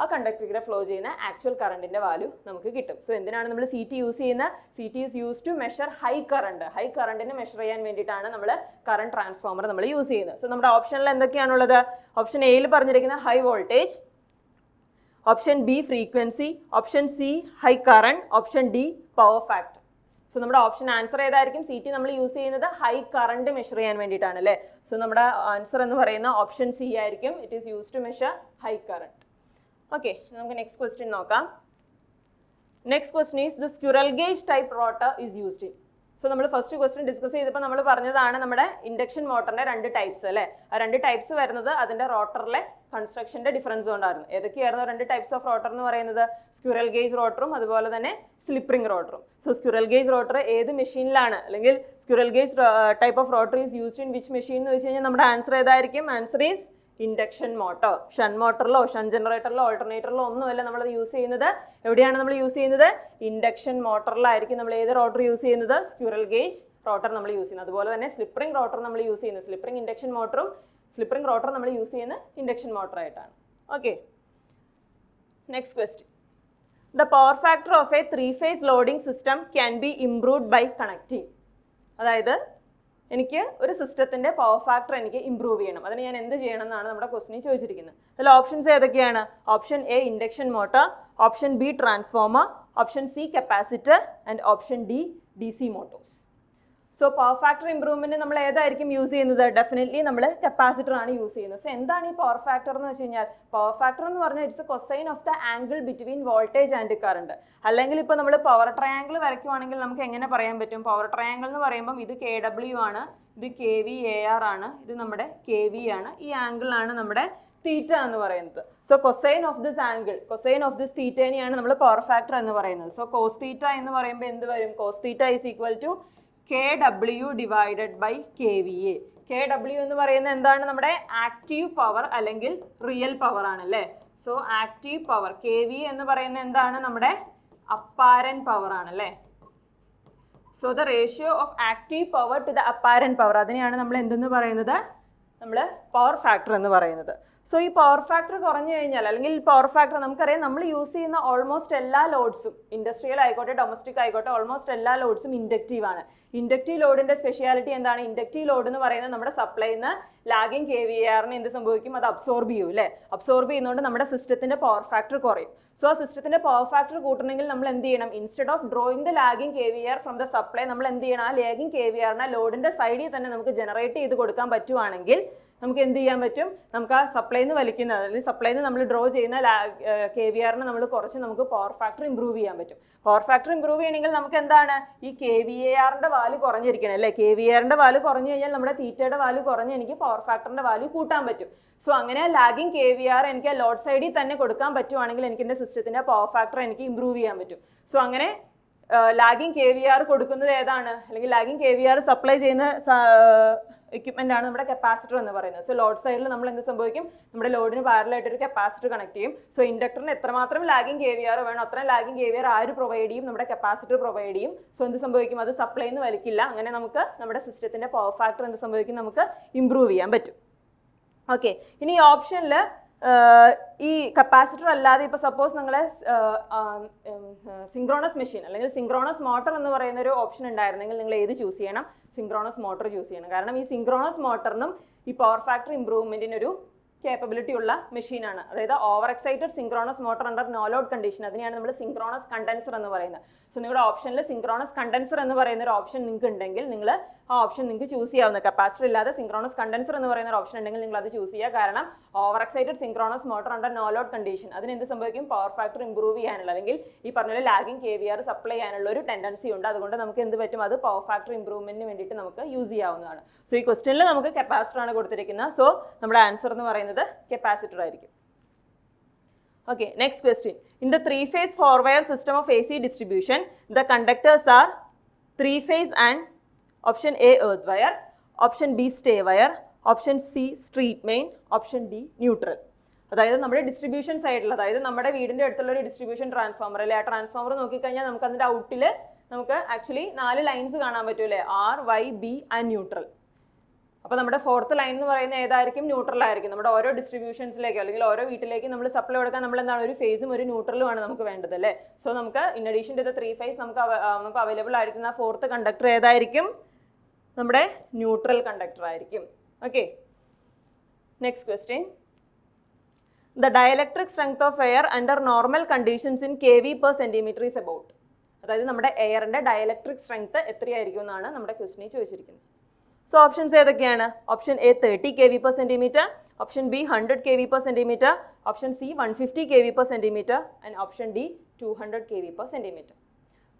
ആ കണ്ടക്ടറിലൂടെ ഫ്ലോ ചെയ്യുന്ന ആക്ച്വൽ കറണ്ടിന്റെ വാല്യൂ നമുക്ക് കിട്ടും. സോ എന്തിനാണ് നമ്മൾ CT യൂസ് ചെയ്യുന്നത്? CT is use to measure high current. High കറണ്ടിനെ മെഷർ ചെയ്യാൻ വേണ്ടിയിട്ടാണ് നമ്മൾ കറണ്ട് ട്രാൻസ്ഫോമർ നമ്മൾ യൂസ് ചെയ്യുന്നത്. സോ നമ്മുടെ ഓപ്ഷനിൽ എന്തൊക്കെയാണുള്ളത്? ഓപ്ഷൻ എയിൽ പറഞ്ഞിരിക്കുന്ന high voltage, option B frequency, option C high current, option D power factor. So നമ്മുടെ ഓപ്ഷൻ ആൻസർ ഏതായിരിക്കും? CT നമ്മൾ യൂസ് ചെയ്യുന്നത് ഹൈ കറണ്ട് മെഷർ ചെയ്യാൻ വേണ്ടിയിട്ടാണ് അല്ലേ. സോ നമ്മുടെ ആൻസർ എന്ന് പറയുന്ന ഓപ്ഷൻ സി ആയിരിക്കും. It is use to measure high current. Okay, നമുക്ക് നെക്സ്റ്റ് ക്വസ്റ്റ്യൻ നോക്കാം. Next question is the squirrel cage type rotor is used in. So നമ്മൾ ഫസ്റ്റ് ക്വസ്റ്റ്യൻ ഡിസ്കസ് ചെയ്തപ്പോൾ നമ്മൾ പറഞ്ഞതാണ് നമ്മുടെ ഇൻഡക്ഷൻ മോട്ടറിന്റെ 2 ടൈപ്സ് അല്ലേ. ആ 2 ടൈപ്സ് വരുന്നത് അതിന്റെ റോട്ടറിലെ കൺസ്ട്രക്ഷന്റെ ഡിഫറൻസ് കൊണ്ടായിരുന്നു. ഏതൊക്കെയായിരുന്നു 2 ടൈപ്സ് ഓഫ് റോട്ടർ എന്ന് പറയുന്നത്? സ്ക്വിറൽ ഗേജ് റോട്ടറും അതുപോലെ തന്നെ സ്ലിപ്പ് റിംഗ് റോട്ടറും. സോ സ്ക്വിറൽ ഗേജ് റോട്ടർ ഏത് മെഷീനിലാണ്, അല്ലെങ്കിൽ squirrel cage type of rotor is used in which machine എന്ന് വെച്ച് കഴിഞ്ഞാൽ നമ്മുടെ ആൻസർ ഏതായിരിക്കും? Answer is induction motor. ഷൻ മോട്ടറിലോ ഷൻ ജനറേറ്ററിലോ ഓൾട്ടർനേറ്ററിലോ ഒന്നുമല്ല നമ്മളത് യൂസ് ചെയ്യുന്നത്. എവിടെയാണ് നമ്മൾ യൂസ് ചെയ്യുന്നത്? ഇൻഡക്ഷൻ മോട്ടറിലായിരിക്കും നമ്മൾ ഏത് റോട്ടർ യൂസ് ചെയ്യുന്നത്? സ്ക്വിറൽ ഗേജ് റോട്ടർ നമ്മൾ യൂസ് ചെയ്യുന്നത്. അതുപോലെ തന്നെ സ്ലിപ്പ് റിംഗ് റോട്ടർ നമ്മൾ യൂസ് ചെയ്യുന്നത്, സ്ലിപ്പ് റിംഗ് ഇൻഡക്ഷൻ മോട്ടറും സ്ലിപ്പ് റിംഗ് റോട്ടർ നമ്മൾ യൂസ് ചെയ്യുന്ന ഇൻഡക്ഷൻ മോട്ടറായിട്ടാണ്. Okay, next question. The power factor of a 3-phase loading system can be improved by connecting. അതായത് എനിക്ക് ഒരു സിസ്റ്റത്തിന്റെ പവർ ഫാക്ടർ എനിക്ക് ഇംപ്രൂവ് ചെയ്യണം, അതിന് ഞാൻ എന്ത് ചെയ്യണം എന്നാണ് നമ്മുടെ ക്വസ്റ്റ്യനിൽ ചോദിച്ചിരിക്കുന്നത്. അതിൽ ഓപ്ഷൻസ് ഏതൊക്കെയാണ്? Option A induction motor, option B transformer, option C capacitor and option D DC Motors. So power factor improvement നമ്മൾ ഏതായിരിക്കും യൂസ് ചെയ്യുന്നത്? ഡെഫിനറ്റ്ലി നമ്മൾ കപ്പാസിറ്റർ ആണ് യൂസ് ചെയ്യുന്നത്. സോ എന്താണ് ഈ പവർ ഫാക്ടർ എന്ന് വെച്ച് കഴിഞ്ഞാൽ? പവർ ഫാക്ടർ എന്ന് പറഞ്ഞാൽ it's A cosine of the angle between voltage and current. അല്ലെങ്കിൽ ഇപ്പോൾ നമ്മൾ പവർ ട്രയാംഗിൾ വരയ്ക്കുവാണെങ്കിൽ നമുക്ക് എങ്ങനെ പറയാൻ പറ്റും? പവർ ട്രയാംഗിൾ എന്ന് പറയുമ്പോൾ ഇത് KW ആണ്, ഇത് kVAR ആണ്, ഇത് നമ്മുടെ KV ആണ്, ഈ ആംഗിളാണ് നമ്മുടെ തീറ്റ എന്ന് പറയുന്നത്. So cosine of this angle, cosine of this തീറ്റേനെയാണ് നമ്മൾ പവർ ഫാക്ടർ എന്ന് പറയുന്നത്. സോ കോസ് തീറ്റ എന്ന് പറയുമ്പോൾ എന്ത് വരും? Cos theta is equal to KW divided by KVA. KW എന്ന് പറയുന്നത് എന്താണ്? നമ്മുടെ ആക്റ്റീവ് പവർ അല്ലെങ്കിൽ റിയൽ പവർ ആണല്ലേ. So active power. KVA എന്ന് പറയുന്നത് എന്താണ്? നമ്മുടെ അപ്പാരന്റ് പവർ ആണല്ലേ. So the ratio of active power to the apparent power, അതിനെയാണ് നമ്മൾ എന്തെന്ന് പറയുന്നത്? നമ്മൾ പവർ ഫാക്ടർ എന്ന് പറയുന്നത്. സോ ഈ പവർ ഫാക്ടർ കുറഞ്ഞു കഴിഞ്ഞാൽ, അല്ലെങ്കിൽ പവർ ഫാക്ടർ നമുക്കറിയാം നമ്മൾ യൂസ് ചെയ്യുന്ന ഓൾമോസ്റ്റ് എല്ലാ ലോഡ്സും, ഇൻഡസ്ട്രിയൽ ആയിക്കോട്ടെ ഡൊമസ്റ്റിക് ആയിക്കോട്ടെ, ഓൾമോസ്റ്റ് എല്ലാ ലോഡ്സും ഇൻഡക്റ്റീവ് ആണ്. ഇൻഡക്റ്റീവ് ലോഡിന്റെ സ്പെഷ്യാലിറ്റി എന്താണ്? ഇൻഡക്റ്റീവ് ലോഡ് എന്ന് പറയുന്നത് നമ്മുടെ സപ്ലൈയിൽ നിന്ന് ലാഗിങ് KVARന് എന്ത് സംഭവിക്കും? അത് അബ്സോർബ് ചെയ്യും അല്ലേ. അബ്സോർബ് ചെയ്യുന്നതുകൊണ്ട് നമ്മുടെ സിസ്റ്റത്തിന്റെ പവർ ഫാക്ടർ കുറയും. സോ ആ സിസ്റ്റത്തിന്റെ പവർ ഫാക്ടർ കൂട്ടണമെങ്കിൽ നമ്മൾ എന്ത് ചെയ്യണം? Instead of drawing the lagging KVAR from the supply, നമ്മൾ എന്ത് ചെയ്യണം? ആ ലാഗിങ് KVARനെ ലോഡിന്റെ സൈഡിൽ തന്നെ നമുക്ക് ജനറേറ്റ് ചെയ്ത് കൊടുക്കാൻ പറ്റുവാണെങ്കിൽ നമുക്ക് എന്ത് ചെയ്യാൻ പറ്റും? നമുക്ക് ആ സപ്ലൈയിൽ നിന്ന് വലിക്കുന്നത്, അല്ലെങ്കിൽ സപ്ലൈയിൽ നിന്ന് നമ്മൾ ഡ്രോ ചെയ്യുന്ന KVARനെ നമ്മൾ കുറച്ച് നമുക്ക് പവർ ഫാക്ടർ ഇംപ്രൂവ് ചെയ്യാൻ പറ്റും. പവർ ഫാക്ടർ ഇംപ്രൂവ് ചെയ്യണമെങ്കിൽ നമുക്ക് എന്താണ്? ഈ KVARന്റെ വാല്യൂ കുറഞ്ഞിരിക്കണം അല്ലേ. KVARന്റെ വാല്യൂ കുറഞ്ഞു കഴിഞ്ഞാൽ നമ്മുടെ തീറ്റയുടെ വാല്യൂ കുറഞ്ഞ് എനിക്ക് പവർ ഫാക്ടറിന്റെ വാല്യൂ കൂട്ടാൻ പറ്റും. സോ അങ്ങനെ ലാഗിങ് KVAR എനിക്ക് ലോഡ് സൈഡിൽ തന്നെ കൊടുക്കാൻ പറ്റുവാണെങ്കിൽ എനിക്ക് എൻ്റെ സിസ്റ്റത്തിന്റെ പവർ ഫാക്ടർ എനിക്ക് ഇംപ്രൂവ് ചെയ്യാൻ പറ്റും. സോ അങ്ങനെ ലാഗിങ് KVAR കൊടുക്കുന്നത് ഏതാണ്? അല്ലെങ്കിൽ ലാഗിങ് KVAR സപ്ലൈ ചെയ്യുന്ന എക്യുപ്മെന്റ് ആണ് നമ്മുടെ കപ്പാസിറ്റർ എന്ന് പറയുന്നത്. സോ ലോഡ് സൈഡിൽ നമ്മൾ എന്ത് സംഭവിക്കും? നമ്മുടെ ലോഡിന് പാരലായിട്ട് ഒരു കപ്പാസിറ്റർ കണക്ട് ചെയ്യും. സോ ഇൻഡക്ടറിന് എത്രമാത്രം ലാഗിങ് KVAR വേണം അത്രയും ലാഗിങ് KVAR ആര് പ്രൊവൈഡ് ചെയ്യും? നമ്മുടെ കപ്പാസിറ്റർ പ്രൊവൈഡ് ചെയ്യും. സോ എന്ത് സംഭവിക്കും? അത് സപ്ലൈയിൽ നിന്ന് വലിക്കില്ല. അങ്ങനെ നമുക്ക് നമ്മുടെ സിസ്റ്റത്തിന്റെ പവർ ഫാക്ടർ എന്ത് സംഭവിക്കും? നമുക്ക് ഇംപ്രൂവ് ചെയ്യാൻ പറ്റും. ഓക്കെ, ഇനി ഓപ്ഷനിൽ ഈ കപ്പാസിറ്റർ അല്ലാതെ ഇപ്പോൾ സപ്പോസ് നിങ്ങളെ സിങ്ക്രോണസ് മെഷീൻ അല്ലെങ്കിൽ സിങ്ക്രോണസ് മോട്ടർ എന്ന് പറയുന്ന ഒരു ഓപ്ഷൻ ഉണ്ടായിരുന്നെങ്കിൽ നിങ്ങൾ ഏത് ചൂസ് ചെയ്യണം? സിങ്ക്രോണസ് മോട്ടർ ചൂസ് ചെയ്യണം. കാരണം ഈ സിങ്ക്രോണസ് മോട്ടറിനും ഈ പവർ ഫാക്ടർ ഇംപ്രൂവ്മെന്റിന് ഒരു കേപ്പബിലിറ്റി ഉള്ള മെഷീനാണ്. അതായത് over excited synchronous motor under no load condition, അതിനെയാണ് നമ്മൾ സിങ്ക്രോണസ് കണ്ടൻസർ എന്ന് പറയുന്നത്. സോ നിങ്ങളുടെ ഓപ്ഷനിൽ സിങ്ക്രോണസ് കണ്ടൻസർ എന്ന് പറയുന്ന ഒരു ഓപ്ഷൻ നിങ്ങൾക്ക് ഉണ്ടെങ്കിൽ നിങ്ങൾ ആ ഓപ്ഷൻ നിങ്ങൾക്ക് ചൂസ് ചെയ്യാവുന്ന. കപ്പാസിറ്റർ ഇല്ലാതെ സിങ്ക്രോണസ് കണ്ടൻസർ എന്ന് പറയുന്ന ഒരു ഓപ്ഷൻ ഉണ്ടെങ്കിൽ നിങ്ങൾ അത് ചൂസ് ചെയ്യുക. കാരണം over excited synchronous motor under no load condition അതിന് എന്ത് സംഭവിക്കും? പവർ ഫാക്ടർ ഇംപ്രൂവ് ചെയ്യാനുള്ള, അല്ലെങ്കിൽ ഈ പറഞ്ഞ ലാഗിങ് KVAR സപ്ലൈ ചെയ്യാനുള്ള ഒരു ടെൻഡൻസി ഉണ്ട്. അതുകൊണ്ട് നമുക്ക് എന്ത് പറ്റും? അത് പവർ ഫാക്ടർ ഇംപ്രൂവ്മെന്റിന് വേണ്ടിയിട്ട് നമുക്ക് യൂസ് ചെയ്യാവുന്നതാണ്. സോ ഈ ക്വസ്റ്റ്യനിൽ നമുക്ക് കപ്പാസിറ്റർ ആണ് കൊടുത്തിരിക്കുന്നത്. സോ നമ്മുടെ ആൻസർ എന്ന് പറയുന്നത് കപ്പാസിറ്റർ ആയിരിക്കും. Okay, next question. In the 3-phase 4-wire system of AC distribution, the conductors are 3-phase and option A earth wire, option B stay wire, option C street main, option D neutral. അതായത് നമ്മുടെ distribution സൈഡിൽ, അതായത് നമ്മുടെ വീടിൻ്റെ അടുത്തുള്ള ഒരു distribution transformer അല്ലെ, ആ ട്രാൻസ്ഫോമർ നോക്കിക്കഴിഞ്ഞാൽ നമുക്ക് അതിൻ്റെ ഔട്ടിൽ നമുക്ക് ആക്ച്വലി 4 ലൈൻസ് കാണാൻ പറ്റൂലേ, R, Y, B and neutral. അപ്പോൾ നമ്മുടെ 4th ലൈൻ എന്ന് പറയുന്നത് ഏതായിരിക്കും? ന്യൂട്രൽ ആയിരിക്കും. നമ്മുടെ ഓരോ ഡിസ്ട്രിബ്യൂഷൻസിലേക്ക് അല്ലെങ്കിൽ ഓരോ വീട്ടിലേക്ക് നമ്മൾ സപ്ലൈ കൊടുക്കാൻ നമ്മൾ എന്താണ് ഒരു ഫേസും ഒരു ന്യൂട്രലും ആണ് നമുക്ക് വേണ്ടത് അല്ലേ. സോ നമുക്ക് in addition to the 3 phase നമുക്ക് അവൈലബിൾ ആയിരിക്കുന്ന 4th കണ്ടക്ടർ ഏതായിരിക്കും? നമ്മുടെ ന്യൂട്രൽ കണ്ടക്ടർ ആയിരിക്കും. Okay, next question. the dielectric strength of air under normal conditions in kV per centimeter is about. അതായത് നമ്മുടെ എയറിന്റെ ഡയലക്ട്രിക് സ്ട്രെങ്ത് എത്രയായിരിക്കും എന്നാണ് നമ്മുടെ ക്വസ്റ്റിനെ ചോദിച്ചിരിക്കുന്നത്. സോ ഓപ്ഷൻസ് ഏതൊക്കെയാണ്? Option A 30 kV per centimeter, option B 100 kV per centimeter, option C 150 kV per centimeter and option D 200 kV per centimeter.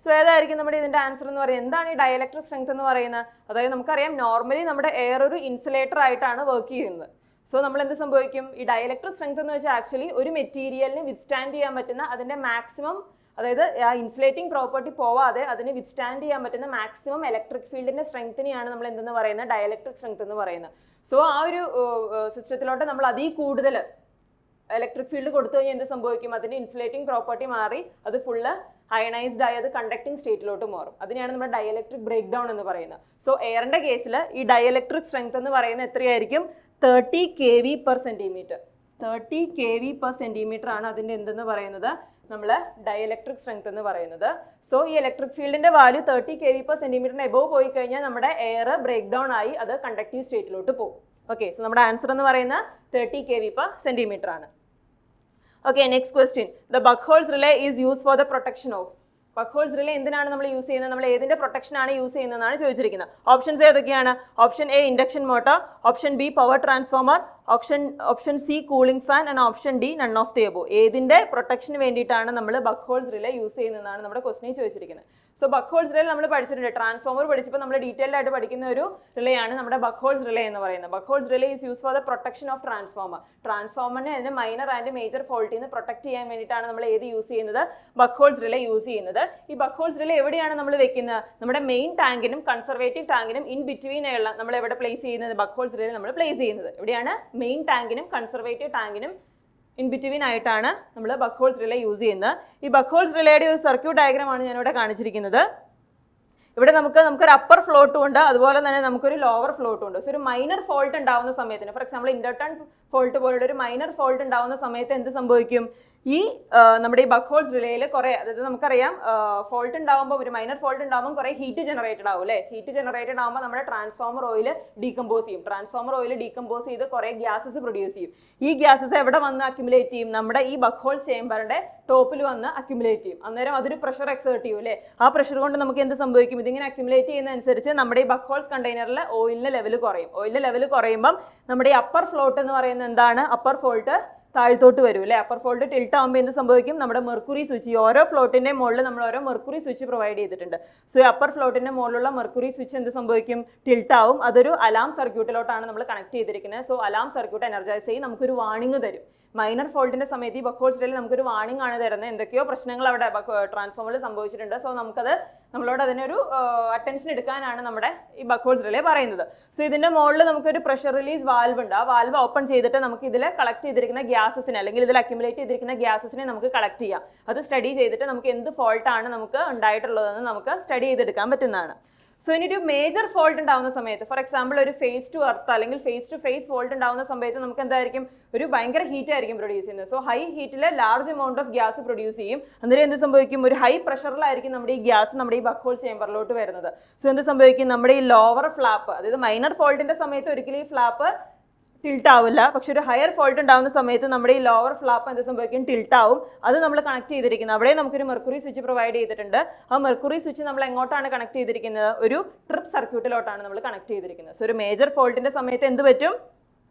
So ഏതായിരിക്കും നമ്മുടെ ഇതിന്റെ ആൻസർ എന്ന് പറയുന്നത്? എന്താണ് ഈ ഡയലക്ട്രിക് സ്ട്രെങ്ത് എന്ന് പറയുന്നത്? അതായത് നമുക്കറിയാം നോർമലി നമ്മുടെ എയർ ഒരു ഇൻസുലേറ്റർ ആയിട്ടാണ് വർക്ക് ചെയ്യുന്നത്. സോ നമ്മൾ എന്ത് സംഭവിക്കും? ഈ ഡയലക്ട്രിക് സ്ട്രെങ്ത് എന്ന് വെച്ചാൽ ആക്ച്വലി ഒരു മെറ്റീരിയലിന് വിത്ത്സ്റ്റാൻഡ് ചെയ്യാൻ പറ്റുന്ന അതിന്റെ മാക്സിമം, അതായത് ആ ഇൻസുലേറ്റിംഗ് പ്രോപ്പർട്ടി പോവാതെ അതിന് വിത്ത്സ്റ്റാൻഡ് ചെയ്യാൻ പറ്റുന്ന മാക്സിമം ഇലക്ട്രിക് ഫീൽഡിന്റെ സ്ട്രെങ്ത്തിനെയാണ് നമ്മൾ എന്തെന്ന് പറയുന്നത്? ഡയലക്ട്രിക് സ്ട്രെങ്ത് എന്ന് പറയുന്നത്. സോ ആ ഒരു സിസ്റ്റത്തിലോട്ട് നമ്മൾ അതിൽ കൂടുതൽ ഇലക്ട്രിക് ഫീൽഡ് കൊടുത്തു കഴിഞ്ഞാൽ എന്ത് സംഭവിക്കും? അതിന്റെ ഇൻസുലേറ്റിംഗ് പ്രോപ്പർട്ടി മാറി അത് ഫുള്ള് അയണൈസ്ഡ് ആയി അത് കണ്ടക്ടിങ് സ്റ്റേറ്റിലോട്ട് മാറും. അതിനെയാണ് നമ്മൾ ഡയലക്ട്രിക് ബ്രേക്ക് ഡൗൺ എന്ന് പറയുന്നത്. സോ എയറിന്റെ കേസിൽ ഈ ഡയലക്ട്രിക് സ്ട്രെങ്ത് എന്ന് പറയുന്നത് എത്രയായിരിക്കും? 30 kV per centimeter. 30 kV per centimeter ആണ് അതിന്റെ എന്തെന്ന് പറയുന്നത്? നമ്മൾ ഡയലക്ട്രിക് സ്ട്രെങ്ത് എന്ന് പറയുന്നത്. സോ ഈ ഇലക്ട്രിക് ഫീൽഡിന്റെ value 30 kV per centimeter above പോയി കഴിഞ്ഞാൽ നമ്മുടെ എയർ ബ്രേക്ക് ഡൗൺ ആയി അത് കണ്ടക്റ്റീവ് സ്റ്റേറ്റിലോട്ട് പോകും. ഓക്കെ, സോ നമ്മുടെ ആൻസർ എന്ന് പറയുന്നത് 30 kV per centimeter ആണ്. Okay, next question. The Buchholz relay is use for the protection of. Buchholz relay എന്തിനാണ് നമ്മൾ യൂസ് ചെയ്യുന്നത്? നമ്മൾ ഏതിന്റെ പ്രൊട്ടക്ഷൻ ആണ് യൂസ് ചെയ്യുന്നതെന്നാണ് ചോദിച്ചിരിക്കുന്നത്. ഓപ്ഷൻസ് ഏതൊക്കെയാണ്? Option A induction motor, option B power transformer, option C cooling fan and option D none of the above. ഏതിന്റെ പ്രൊട്ടക്ഷന് വേണ്ടിയിട്ടാണ് നമ്മൾ ബക്ക്ഹോൾസ് റിലേ യൂസ് ചെയ്യുന്നതെന്നാണ് നമ്മുടെ ക്വസ്റ്റിനെ ചോദിച്ചിരിക്കുന്നത്. സോ ബക്ക്ഹോൾസ് റിലേ നമ്മൾ പഠിച്ചിട്ടുണ്ട്. ട്രാൻസ്ഫോമർ പഠിച്ചപ്പോൾ നമ്മൾ ഡീറ്റെയിൽഡ് ആയിട്ട് പഠിക്കുന്ന ഒരു റിലേ ആണ് നമ്മുടെ ബക്ക്ഹോൾസ് റിലേ എന്ന് പറയുന്നത്. Buchholz relay is use for the protection of transformer. ട്രാൻസ്ഫോമറിനെ അതിന്റെ മൈനർ ആൻഡ് മേജർ ഫോൾട്ടിൽ നിന്ന് പ്രൊട്ടക്ട് ചെയ്യാൻ വേണ്ടിയിട്ടാണ് നമ്മൾ ഏത് യൂസ് ചെയ്യുന്നത്? ബക്ക്ഹോൾസ് റിലേ യൂസ് ചെയ്യുന്നത്. ഈ ബക്ക്ഹോൾസ് റിലേ എവിടെയാണ് നമ്മൾ വെക്കുന്നത്? നമ്മുടെ മെയിൻ ടാങ്കിനും കൺസർവേറ്റീവ് ടാങ്കിനും ഇൻ ബിറ്റ്വീൻ ഉള്ള നമ്മൾ എവിടെ പ്ലേസ് ചെയ്യുന്നത്? ബക്ക്ഹോൾസ് റിലേ നമ്മൾ പ്ലേസ് ചെയ്യുന്നത് എവിടെയാണ്? മെയിൻ ടാങ്കിനും കൺസർവേറ്റീവ് ടാങ്കിനും ഇൻ ബിറ്റ്വീൻ ആയിട്ടാണ് നമ്മൾ ബക്ക്ഹോൾസ് റിലേ യൂസ് ചെയ്യുന്നത്. ഈ ബക്ക്ഹോൾസ് റിലേയുടെ ഒരു സർക്യൂട്ട് ഡയഗ്രാം ആണ് ഞാനിവിടെ കാണിച്ചിരിക്കുന്നത്. ഇവിടെ നമുക്കൊരു അപ്പർ ഫ്ലോട്ടും ഉണ്ട്, അതുപോലെ തന്നെ നമുക്കൊരു ലോവർ ഫ്ലോട്ടും ഉണ്ട്. സോ ഒരു മൈനർ ഫോൾട്ട് ഉണ്ടാവുന്ന സമയത്തിന്, ഫോർ എക്സാമ്പിൾ ഇൻഡക്ടർ ഫോൾട്ട് പോലുള്ള ഒരു മൈനർ ഫോൾട്ട് ഉണ്ടാവുന്ന സമയത്ത് എന്ത് സംഭവിക്കും? ഈ നമ്മുടെ ഈ ബക്ക്ഹോൾസ് റിലേയിൽ കുറെ, അതായത് നമുക്കറിയാം ഫോൾട്ട് ഉണ്ടാകുമ്പോൾ, ഒരു മൈനർ ഫോൾട്ട് ഉണ്ടാകുമ്പോൾ കുറെ ഹീറ്റ് ജനറേറ്റഡ് ആവും അല്ലേ? ഹീറ്റ് ജനറേറ്റഡ് ആകുമ്പോൾ നമ്മുടെ ട്രാൻസ്ഫോമർ ഓയിൽ ഡീകമ്പോസ് ചെയ്യും. ട്രാൻസ്ഫോമർ ഓയിൽ ഡീകമ്പോസ് ചെയ്ത് കുറെ ഗ്യാസസ് പ്രൊഡ്യൂസ് ചെയ്യും. ഈ ഗ്യാസസ് എവിടെ വന്ന് അക്യുമുലേറ്റ് ചെയ്യും? നമ്മുടെ ഈ ബക്ക്ഹോൾസ് ചേമ്പറിന്റെ ടോപ്പിൽ വന്ന് അക്യുമുലേറ്റ് ചെയ്യും. അന്നേരം അതൊരു പ്രഷർ എക്സേർട്ട് ചെയ്യും അല്ലേ? ആ പ്രഷർ കൊണ്ട് നമുക്ക് എന്ത് സംഭവിക്കും? ഇതിങ്ങനെ അക്യുമുലേറ്റ് ചെയ്യുന്നതനുസരിച്ച് നമ്മുടെ ഈ ബക്ക്ഹോൾസ് കണ്ടെയ്നറിൽ ഓയിലിന്റെ ലെവൽ കുറയും. ഓയിലിന്റെ ലെവൽ കുറയുമ്പം നമ്മുടെ ഈ അപ്പർ ഫ്ലോട്ട് എന്ന് പറയുന്നത് എന്താണ്? അപ്പർ ഫോൾട്ട് താഴ്ത്തോട്ട് വരും അല്ലേ? അപ്പർ ഫോൾട്ട് ടിൽട്ട് ആകുമ്പോൾ എന്ത് സംഭവിക്കും? നമ്മുടെ മെർക്കുറി സ്വിച്ച്, ഈ ഓരോ ഫ്ലോട്ടിന്റെ മുകളിൽ നമ്മൾ ഓരോ മെർക്കുറി സ്വിച്ച് പ്രൊവൈഡ് ചെയ്തിട്ടുണ്ട്. സോ ഈ അപ്പർ ഫ്ലോട്ടിന്റെ മുകളിലുള്ള മെർക്കുറി സ്വിച്ച് എന്ത് സംഭവിക്കും? ടിൽട്ട് ആവും. അതൊരു അലാം സർക്യൂട്ടിലോട്ടാണ് നമ്മൾ കണക്ട് ചെയ്തിരിക്കുന്നത്. സോ അലാം സർക്യൂട്ട് എനർജൈസ് ചെയ്യും, നമുക്കൊരു വാണിംഗ് തരും. മൈനർ ഫോൾട്ടിന്റെ സമയത്ത് ഈ ബക്ക്ഹോൾസ് റിലേയിൽ നമുക്കൊരു വാണിംഗ് ആണ് തരുന്നത്. എന്തൊക്കെയോ പ്രശ്നങ്ങൾ അവിടെ ട്രാൻസ്ഫോമറിൽ സംഭവിച്ചിട്ടുണ്ട്. സോ നമുക്കത് നമ്മളോട് അതിനൊരു അറ്റൻഷൻ എടുക്കാനാണ് നമ്മുടെ ഈ ബക്ക്ഹോൾസ് റിലേ പറയുന്നത്. സോ ഇതിന്റെ മുകളിൽ നമുക്കൊരു പ്രഷർ റിലീസ് വാൽവ് ഉണ്ട്. ആ വാൽവ് ഓപ്പൺ ചെയ്തിട്ട് നമുക്ക് ഇതിൽ കളക്ട് ചെയ്തിരിക്കുന്ന ഗ്യാസസിനെ, അല്ലെങ്കിൽ ഇതിൽ അക്യുമുലേറ്റ് ചെയ്തിരിക്കുന്ന ഗ്യാസസിനെ നമുക്ക് കളക്ട് ചെയ്യാം. അത് സ്റ്റഡി ചെയ്തിട്ട് നമുക്ക് എന്ത് ഫോൾട്ടാണ് നമുക്ക് ഉണ്ടായിട്ടുള്ളതെന്ന് നമുക്ക് സ്റ്റഡി ചെയ്തെടുക്കാൻ പറ്റുന്നതാണ്. സോ ഇനി ഒരു മേജർ ഫോൾട്ട് ഉണ്ടാവുന്ന സമയത്ത്, ഫോർ എക്സാമ്പിൾ ഒരു ഫേസ് ടു എർത്ത് അല്ലെങ്കിൽ ഫേസ് ടു ഫേസ് ഫോൾട്ട് ഉണ്ടാവുന്ന സമയത്ത് നമുക്ക് എന്തായിരിക്കും? ഒരു ഭയങ്കര ഹീറ്റ് ആയിരിക്കും പ്രൊഡ്യൂസ് ചെയ്യുന്നത്. സോ ഹൈ ഹീറ്റിൽ large amount of gas produce ചെയ്യും. അന്നേരം എന്ത് സംഭവിക്കും? ഒരു ഹൈ പ്രഷറിലായിരിക്കും നമ്മുടെ ഈ ഗ്യാസ് നമ്മുടെ ഈ ബക്ക്ഹോൾ ചേമ്പറിലോട്ട് വരുന്നത്. സോ എന്ത് സംഭവിക്കും? നമ്മുടെ ഈ ലോവർ ഫ്ലാപ്പ്, അതായത് മൈനർ ഫോൾട്ടിന്റെ സമയത്ത് ഒരിക്കലും ഈ ഫ്ലാപ്പ് ടിൽട്ട് ആവില്ല. പക്ഷെ ഒരു ഹയർ ഫോൾട്ട് ഉണ്ടാവുന്ന സമയത്ത് നമ്മുടെ ഈ ലോവർ ഫ്ലാപ്പ് എന്ത് സംഭവിക്കും? ടിൽട്ട് ആവും. അത് നമ്മൾ കണക്ട് ചെയ്തിരിക്കുന്നത്, അവിടെ നമുക്കൊരു മെർക്കുറി സ്വിച്ച് പ്രൊവൈഡ് ചെയ്തിട്ടുണ്ട്. ആ മെർക്കുറി സ്വിച്ച് നമ്മൾ എങ്ങോട്ടാണ് കണക്ട് ചെയ്തിരിക്കുന്നത്? ഒരു ട്രിപ്പ് സർക്യൂട്ടിലോട്ടാണ് നമ്മൾ കണക്ട് ചെയ്തിരിക്കുന്നത്. സോ ഒരു മേജർ ഫോൾട്ടിന്റെ സമയത്ത് എന്ത് പറ്റും?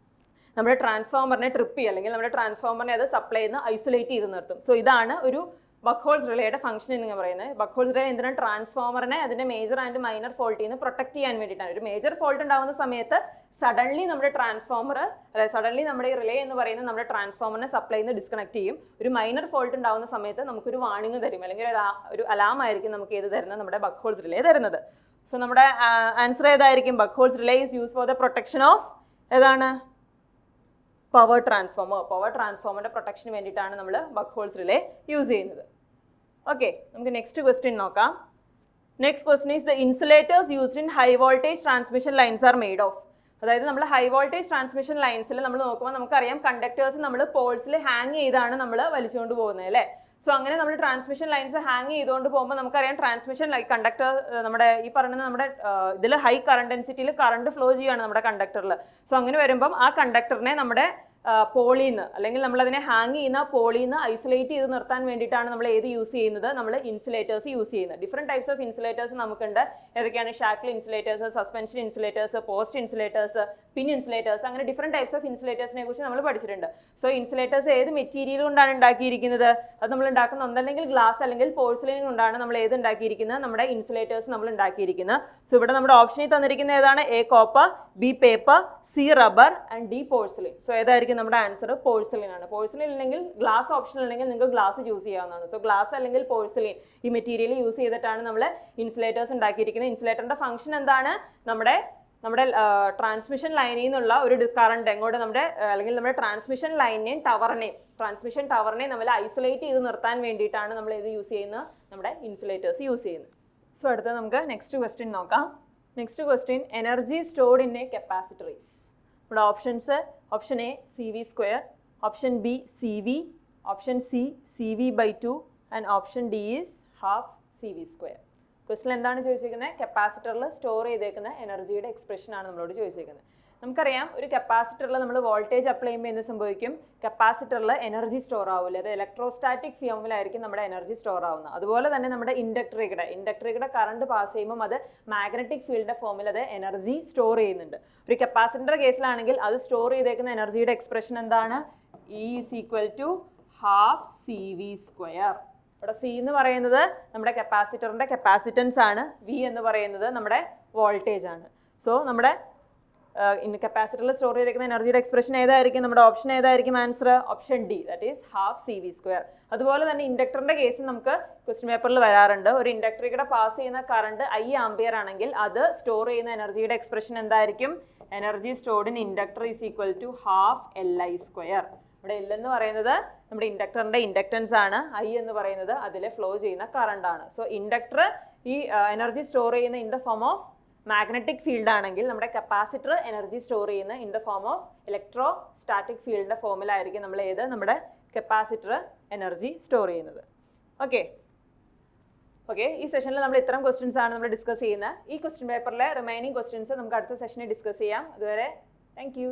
നമ്മുടെ ട്രാൻസ്ഫോമറിനെ ട്രിപ്പ് ചെയ്യുക, അല്ലെങ്കിൽ നമ്മുടെ ട്രാൻസ്ഫോമറിനെ അത് സപ്ലൈ ചെയ്യുന്ന ഐസൊലേറ്റ് ചെയ്ത് നിർത്തും. സോ ഇതാണ് ഒരു ബക്ക്ഹോൾസ് റിലേയുടെ ഫംഗ്ഷൻ എന്ന് പറയുന്നത്. ബക്ക്ഹോൾസ് റിലേ എന്തിനാണ്? ട്രാൻസ്ഫോമറിനെ അതിന്റെ മേജർ ആൻഡ് മൈനർ ഫോൾട്ടിൽ നിന്ന് പ്രൊട്ടക്ട് ചെയ്യാൻ വേണ്ടിയിട്ടാണ്. ഒരു മേജർ ഫോൾട്ട് ഉണ്ടാവുന്ന സമയത്ത് സഡൻലി നമ്മുടെ ട്രാൻസ്ഫോമർ, അതായത് സഡൻലി നമ്മുടെ ഈ റിലേ എന്ന് പറയുന്നത് നമ്മുടെ ട്രാൻസ്ഫോമറിനെ സപ്ലൈ നിന്ന് ഡിസ്കണക്ട് ചെയ്യും. ഒരു മൈനർ ഫോൾട്ട് ഉണ്ടാവുന്ന സമയത്ത് നമുക്കൊരു വാണിംഗ് തരും, അല്ലെങ്കിൽ ഒരു അലാം ആയിരിക്കും നമുക്ക് ഏത് തരുന്നത്? നമ്മുടെ ബക്ക്ഹോൾസ് റിലേ തരുന്നത്. സോ നമ്മുടെ ആൻസർ ഏതായിരിക്കും? Buchholz relay is use for the protection of ഏതാണ്? Power transformer. പവർ ട്രാൻസ്ഫോമറിന്റെ പ്രൊട്ടക്ഷന് വേണ്ടിയിട്ടാണ് നമ്മൾ ബക്ക്ഹോൾസ് റിലേ യൂസ് ചെയ്യുന്നത്. ഓക്കെ, നമുക്ക് നെക്സ്റ്റ് ക്വസ്റ്റ്യൻ നോക്കാം. Next question is the insulators used in high voltage transmission lines are made of. അതായത് നമ്മൾ ഹൈ വോൾട്ടേജ് ട്രാൻസ്മിഷൻ ലൈൻസിൽ നമ്മൾ നോക്കുമ്പോൾ നമുക്കറിയാം കണ്ടക്ടേഴ്സ് നമ്മൾ പോൾസിൽ ഹാങ് ചെയ്താണ് നമ്മൾ വലിച്ചുകൊണ്ട് പോകുന്നത് അല്ലേ? സോ അങ്ങനെ നമ്മൾ ട്രാൻസ്മിഷൻ ലൈൻസ് ഹാങ് ചെയ്തുകൊണ്ട് പോകുമ്പോൾ നമുക്കറിയാം ട്രാൻസ്മിഷൻ കണ്ടക്ടർ നമ്മുടെ ഈ പറയുന്നത് നമ്മുടെ ഇതിൽ ഹൈ കറണ്ട് ഡെൻസിറ്റിയിൽ കറണ്ട് ഫ്ലോ ചെയ്യുകയാണ് നമ്മുടെ കണ്ടക്ടറിൽ. സോ അങ്ങനെ വരുമ്പം ആ കണ്ടക്ടറിനെ നമ്മുടെ പോളിന്ന് അല്ലെങ്കിൽ നമ്മളതിനെ ഹാങ് ചെയ്യുന്ന പോളിന്ന് ഐസൊലേറ്റ് ചെയ്ത് നിർത്താൻ വേണ്ടിയിട്ടാണ് നമ്മൾ ഏത് യൂസ് ചെയ്യുന്നത്, നമ്മൾ ഇൻസുലേറ്റേഴ്സ് യൂസ് ചെയ്യുന്നത്. ഡിഫറെൻറ്റ് ടൈപ്സ് ഓഫ് ഇൻസുലേറ്റേഴ്സ് നമുക്കുണ്ട്. ഏതൊക്കെയാണ്? Shackle insulators, suspension insulators, post insulators, pin insulators, അങ്ങനെ ഡിഫറെൻറ്റ് ടൈപ്സ് ഓഫ് ഇൻസുലേറ്റേഴ്സിനെ കുറിച്ച് നമ്മൾ പഠിച്ചിട്ടുണ്ട്. സോ ഇൻസുലേറ്റേഴ്സ് ഏത് മെറ്റീരിയൽ കൊണ്ടാണ് ഉണ്ടാക്കിയിരിക്കുന്നത്? അത് നമ്മൾ ഉണ്ടാക്കുന്ന ഒന്നല്ലെങ്കിൽ ഗ്ലാസ് അല്ലെങ്കിൽ പോഴ്സലിൻ കൊണ്ടാണ് നമ്മൾ ഏത് ഉണ്ടാക്കിയിരിക്കുന്നത്, നമ്മുടെ ഇൻസുലേറ്റേഴ്സ് നമ്മൾ ഉണ്ടാക്കിയിരിക്കുന്നത്. സോ ഇവിടെ നമ്മുടെ ഓപ്ഷനിൽ തന്നിരിക്കുന്ന ഏതാണ്? A copper, B paper, C rubber and D porcelain. So ഏതായിരിക്കും നമ്മുടെ ആൻസർ? പോഴ്സലിൻ ആണ്. പോഴ്സലിൻ അല്ലെങ്കിൽ ഗ്ലാസ് ഓപ്ഷൻ ഉണ്ടെങ്കിൽ നിങ്ങൾക്ക് ഗ്ലാസ് ചൂസ് ചെയ്യാവുന്നതാണ്. സോ ഗ്ലാസ് അല്ലെങ്കിൽ പോഴ്സലിൻ ഈ മെറ്റീരിയൽ യൂസ് ചെയ്തിട്ടാണ് നമ്മൾ ഇൻസുലേറ്റേഴ്സ് ഉണ്ടാക്കിയിരിക്കുന്നത്. ഇൻസുലേറ്ററിന്റെ ഫംഗ്ഷൻ എന്താണ്? നമ്മുടെ ട്രാൻസ്മിഷൻ ലൈനിൽ നിന്നുള്ള ഒരു കറണ്ട് എങ്ങോട്ട് അല്ലെങ്കിൽ നമ്മുടെ ട്രാൻസ്മിഷൻ ലൈനിനെയും ട്രാൻസ്മിഷൻ ടവറിനെയും നമ്മൾ ഐസൊലേറ്റ് ചെയ്ത് നിർത്താൻ വേണ്ടിയിട്ടാണ് നമ്മൾ ഇത് യൂസ് ചെയ്യുന്നത്, നമ്മുടെ ഇൻസുലേറ്റേഴ്സ് യൂസ് ചെയ്യുന്നത്. സോ അടുത്ത നമുക്ക് നെക്സ്റ്റ് ക്വസ്റ്റ്യൻ നോക്കാം. Next question, energy stored in a capacitor is. നമ്മുടെ options: option A CV², option B CV, option C CV/2 and option D is ½ CV². Question എന്താണ് ചോദിച്ചിരിക്കുന്നത്? കപ്പാസിറ്ററിൽ സ്റ്റോർ ചെയ്തേക്കുന്ന എനർജിയുടെ എക്സ്പ്രഷൻ ആണ് നമ്മളോട് ചോദിച്ചിരിക്കുന്നത്. നമുക്കറിയാം, ഒരു കപ്പാസിറ്ററിൽ നമ്മൾ വോൾട്ടേജ് അപ്ലൈ ചെയ്യുമ്പോൾ എന്ത് സംഭവിക്കും? കപ്പാസിറ്ററിൽ എനർജി സ്റ്റോർ ആവില്ല. അത് ഇലക്ട്രോസ്റ്റാറ്റിക് ഫോമിലായിരിക്കും നമ്മുടെ എനർജി സ്റ്റോർ ആവുന്നത്. അതുപോലെ തന്നെ നമ്മുടെ ഇൻഡക്ടറിയുടെ കറണ്ട് പാസ് ചെയ്യുമ്പോൾ അത് മാഗ്നറ്റിക് ഫീൽഡിന്റെ ഫോമിൽ അത് എനർജി സ്റ്റോർ ചെയ്യുന്നുണ്ട്. ഒരു കപ്പാസിറ്ററിന്റെ കേസിലാണെങ്കിൽ അത് സ്റ്റോർ ചെയ്തേക്കുന്ന എനർജിയുടെ എക്സ്പ്രഷൻ എന്താണ്? E = ½ CV². ഇവിടെ സി എന്ന് പറയുന്നത് നമ്മുടെ കപ്പാസിറ്ററിന്റെ കപ്പാസിറ്റൻസ് ആണ്. വി എന്ന് പറയുന്നത് നമ്മുടെ വോൾട്ടേജ് ആണ്. സോ നമ്മുടെ കപ്പാസിറ്ററിൽ സ്റ്റോർ ചെയ്തിരിക്കുന്ന എനർജിയുടെ എക്സ്പ്രഷൻ ഏതായിരിക്കും? നമ്മുടെ ഓപ്ഷൻ ഏതായിരിക്കും answer? Option D, that is ½ CV². അതുപോലെ തന്നെ ഇൻഡക്ടറിന്റെ കേസ് നമുക്ക് ക്വസ്റ്റ്യൻ പേപ്പറിൽ വരാറുണ്ട്. ഒരു ഇൻഡക്ടറിലൂടെ പാസ് ചെയ്യുന്ന കറണ്ട് I ആംപിയർ ആണെങ്കിൽ അത് സ്റ്റോർ ചെയ്യുന്ന എനർജിയുടെ എക്സ്പ്രഷൻ എന്തായിരിക്കും? Energy stored in inductor is equal to ½ Li². ഇവിടെ L എന്ന് പറയുന്നത് നമ്മുടെ ഇൻഡക്ടറിന്റെ ഇൻഡക്റ്റൻസ് ആണ്. I എന്ന് പറയുന്നത് അതിൽ ഫ്ലോ ചെയ്യുന്ന കറണ്ട് ആണ്. സോ ഇൻഡക്ടർ ഈ എനർജി സ്റ്റോർ ചെയ്യുന്ന in the form of magnetic field ആണെങ്കിൽ നമ്മുടെ കപ്പാസിറ്റർ എനർജി സ്റ്റോർ ചെയ്യുന്ന in the form of electro static ഫീൽഡിന്റെ ഫോമിലായിരിക്കും നമ്മൾ നമ്മുടെ കപ്പാസിറ്റർ എനർജി സ്റ്റോർ ചെയ്യുന്നത്. ഓക്കെ, ഈ സെഷനിൽ നമ്മൾ ഇത്തരം ക്വസ്റ്റ്യൻസ് ആണ് നമ്മൾ ഡിസ്കസ് ചെയ്യുന്നത്. ഈ ക്വസ്റ്റ്യൻ പേപ്പറിലെ റിമൈനിങ് ക്വസ്റ്റ്യൻസ് നമുക്ക് അടുത്ത സെഷനിൽ ഡിസ്കസ് ചെയ്യാം. അതുവരെ താങ്ക് യു.